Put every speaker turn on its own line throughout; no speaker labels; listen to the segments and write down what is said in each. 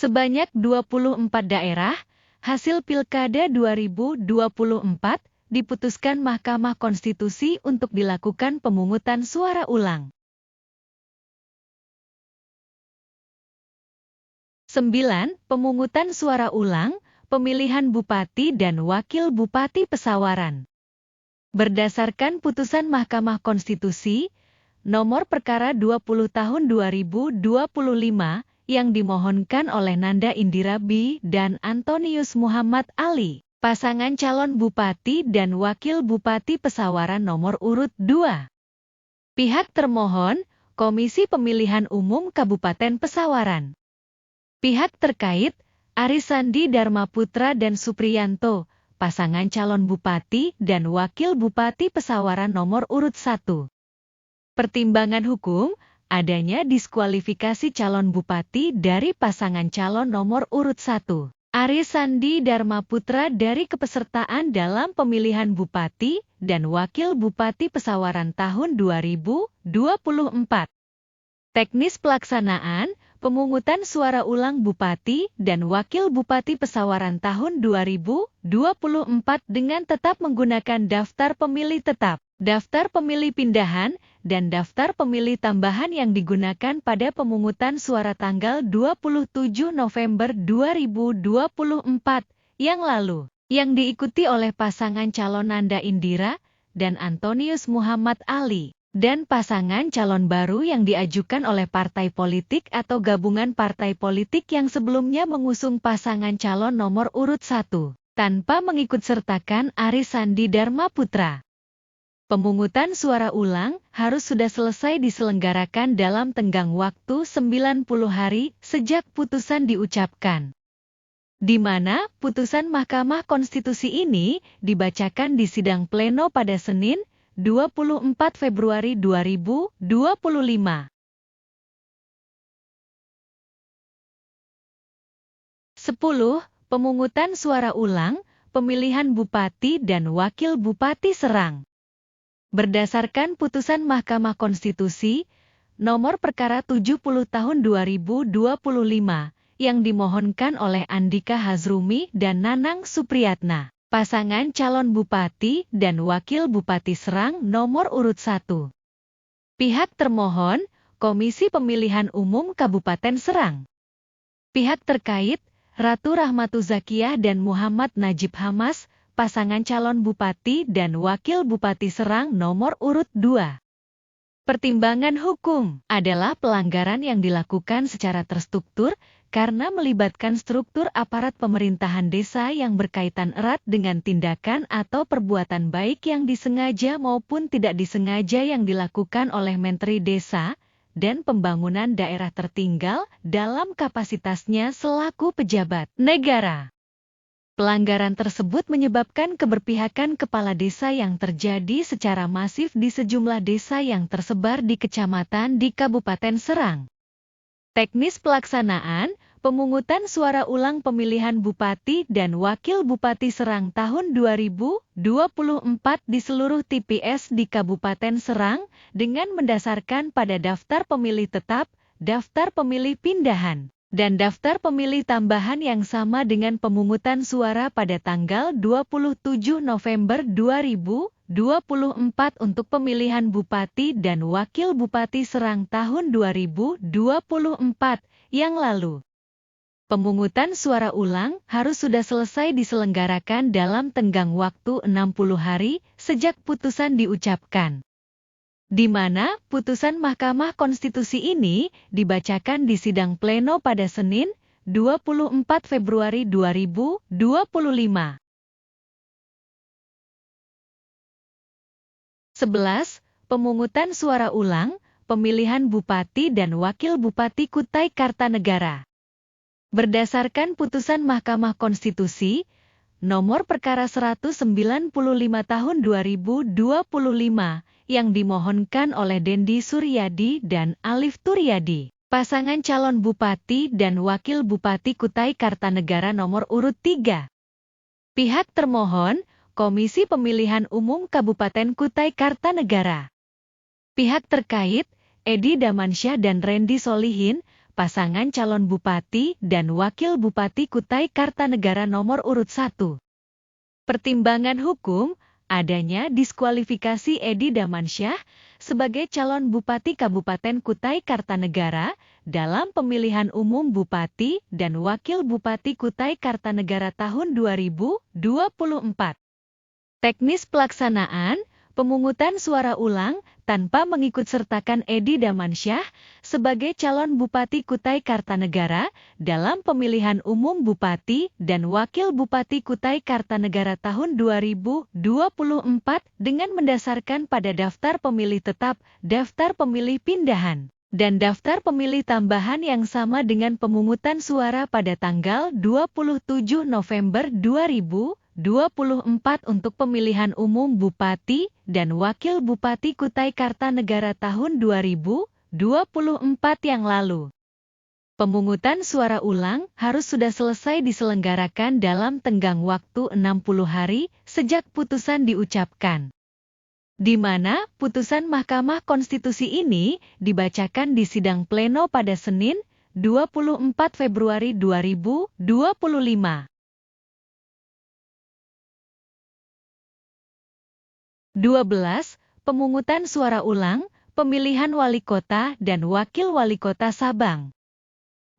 Sebanyak 24 daerah, hasil Pilkada 2024 diputuskan Mahkamah Konstitusi untuk dilakukan pemungutan suara ulang. 9. Pemungutan suara ulang, pemilihan Bupati dan Wakil Bupati Pesawaran. Berdasarkan putusan Mahkamah Konstitusi, nomor perkara 20 tahun 2025, yang dimohonkan oleh Nanda Indira B. dan Antonius Muhammad Ali, pasangan calon Bupati dan Wakil Bupati Pesawaran nomor urut 2. Pihak termohon, Komisi Pemilihan Umum Kabupaten Pesawaran. Pihak terkait, Arisandi Dharma Putra dan Supriyanto, pasangan calon Bupati dan Wakil Bupati Pesawaran nomor urut 1. Pertimbangan hukum, adanya diskualifikasi calon Bupati dari pasangan calon nomor urut 1. Arisandi Dharma Putra dari kepesertaan dalam pemilihan Bupati dan Wakil Bupati Pesawaran tahun 2024. Teknis pelaksanaan, pemungutan suara ulang Bupati dan Wakil Bupati Pesawaran tahun 2024 dengan tetap menggunakan daftar pemilih tetap, daftar pemilih pindahan, dan daftar pemilih tambahan yang digunakan pada pemungutan suara tanggal 27 November 2024 yang lalu, yang diikuti oleh pasangan calon Nanda Indira dan Antonius Muhammad Ali, dan pasangan calon baru yang diajukan oleh partai politik atau gabungan partai politik yang sebelumnya mengusung pasangan calon nomor urut 1, tanpa mengikutsertakan Arisandi Dharma Putra. Pemungutan suara ulang harus sudah selesai diselenggarakan dalam tenggang waktu 90 hari sejak putusan diucapkan, di mana putusan Mahkamah Konstitusi ini dibacakan di sidang pleno pada Senin, 24 Februari 2025. 10. Pemungutan suara ulang, pemilihan Bupati dan Wakil Bupati Serang. Berdasarkan putusan Mahkamah Konstitusi, nomor perkara 70 tahun 2025, yang dimohonkan oleh Andika Hazrumi dan Nanang Supriyatna, pasangan calon Bupati dan Wakil Bupati Serang nomor urut 1. Pihak termohon, Komisi Pemilihan Umum Kabupaten Serang. Pihak terkait, Ratu Rahmatu Zakiyah dan Muhammad Najib Hamas, pasangan calon Bupati dan Wakil Bupati Serang nomor urut 2. Pertimbangan hukum adalah pelanggaran yang dilakukan secara terstruktur karena melibatkan struktur aparat pemerintahan desa yang berkaitan erat dengan tindakan atau perbuatan baik yang disengaja maupun tidak disengaja yang dilakukan oleh Menteri Desa dan Pembangunan Daerah Tertinggal dalam kapasitasnya selaku pejabat negara. Pelanggaran tersebut menyebabkan keberpihakan kepala desa yang terjadi secara masif di sejumlah desa yang tersebar di kecamatan di Kabupaten Serang. Teknis pelaksanaan, pemungutan suara ulang pemilihan Bupati dan Wakil Bupati Serang tahun 2024 di seluruh TPS di Kabupaten Serang dengan mendasarkan pada daftar pemilih tetap, daftar pemilih pindahan, dan daftar pemilih tambahan yang sama dengan pemungutan suara pada tanggal 27 November 2024 untuk pemilihan Bupati dan Wakil Bupati Serang tahun 2024 yang lalu. Pemungutan suara ulang harus sudah selesai diselenggarakan dalam tenggang waktu 60 hari sejak putusan diucapkan, di mana putusan Mahkamah Konstitusi ini dibacakan di sidang pleno pada Senin, 24 Februari 2025. 11. Pemungutan suara ulang, pemilihan Bupati dan Wakil Bupati Kutai Kartanegara. Berdasarkan putusan Mahkamah Konstitusi, nomor perkara 195 tahun 2025, yang dimohonkan oleh Dendi Suryadi dan Alif Turyadi, pasangan calon Bupati dan Wakil Bupati Kutai Kartanegara nomor urut 3. Pihak termohon, Komisi Pemilihan Umum Kabupaten Kutai Kartanegara. Pihak terkait, Edi Damansyah dan Randy Solihin, pasangan calon Bupati dan Wakil Bupati Kutai Kartanegara nomor urut 1. Pertimbangan hukum, adanya diskualifikasi Edi Damansyah sebagai calon Bupati Kabupaten Kutai Kartanegara dalam pemilihan umum Bupati dan Wakil Bupati Kutai Kartanegara tahun 2024. Teknis pelaksanaan, pemungutan suara ulang tanpa mengikutsertakan Edi Damansyah sebagai calon Bupati Kutai Kartanegara dalam pemilihan umum Bupati dan Wakil Bupati Kutai Kartanegara tahun 2024 dengan mendasarkan pada daftar pemilih tetap, daftar pemilih pindahan, dan daftar pemilih tambahan yang sama dengan pemungutan suara pada tanggal 27 November 2024 untuk pemilihan umum Bupati dan Wakil Bupati Kutai Kartanegara tahun 2024 yang lalu. Pemungutan suara ulang harus sudah selesai diselenggarakan dalam tenggang waktu 60 hari sejak putusan diucapkan, di mana putusan Mahkamah Konstitusi ini dibacakan di sidang pleno pada Senin, 24 Februari 2025. 12. Pemungutan suara ulang, pemilihan wali kota dan wakil wali kota Sabang.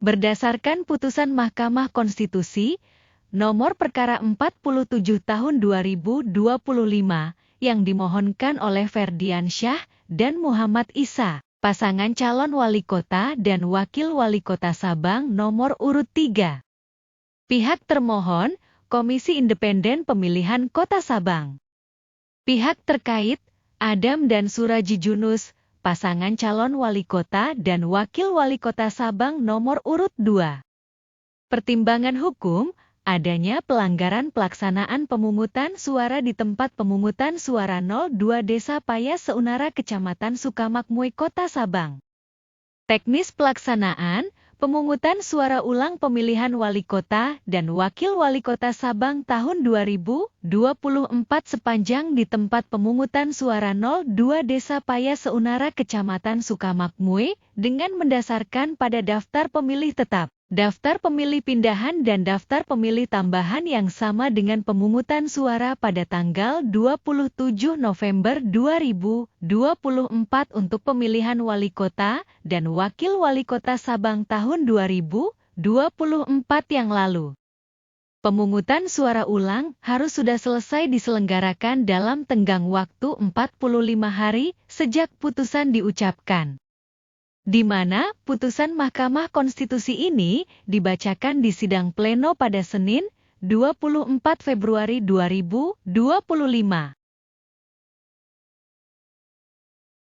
Berdasarkan putusan Mahkamah Konstitusi, nomor perkara 47 tahun 2025, yang dimohonkan oleh Ferdiansyah dan Muhammad Isa, pasangan calon wali kota dan wakil wali kota Sabang nomor urut 3. Pihak termohon, Komisi Independen Pemilihan Kota Sabang. Pihak terkait, Adam dan Suraji Junus, pasangan calon wali kota dan wakil wali kota Sabang nomor urut 2. Pertimbangan hukum, adanya pelanggaran pelaksanaan pemungutan suara di tempat pemungutan suara 02 Desa Paya Seunara Kecamatan Sukamakmui Kota Sabang. Teknis pelaksanaan, pemungutan suara ulang pemilihan wali kota dan wakil wali kota Sabang tahun 2024 sepanjang di tempat pemungutan suara 02 Desa Paya Seunara Kecamatan Sukamakmui dengan mendasarkan pada daftar pemilih tetap, daftar pemilih pindahan dan daftar pemilih tambahan yang sama dengan pemungutan suara pada tanggal 27 November 2024 untuk pemilihan wali kota dan wakil wali kota Sabang tahun 2024 yang lalu. Pemungutan suara ulang harus sudah selesai diselenggarakan dalam tenggang waktu 45 hari sejak putusan diucapkan, di mana putusan Mahkamah Konstitusi ini dibacakan di sidang pleno pada Senin, 24 Februari 2025.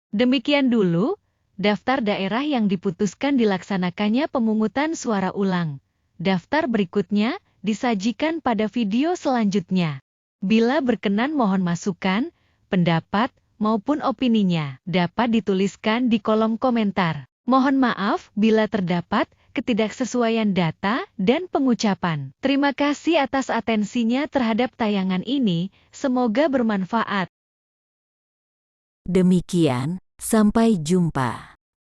Demikian dulu daftar daerah yang diputuskan dilaksanakannya pemungutan suara ulang. Daftar berikutnya disajikan pada video selanjutnya. Bila berkenan mohon masukan, pendapat, maupun opininya dapat dituliskan di kolom komentar. Mohon maaf bila terdapat ketidaksesuaian data dan pengucapan. Terima kasih atas atensinya terhadap tayangan ini, semoga bermanfaat.
Demikian, sampai jumpa.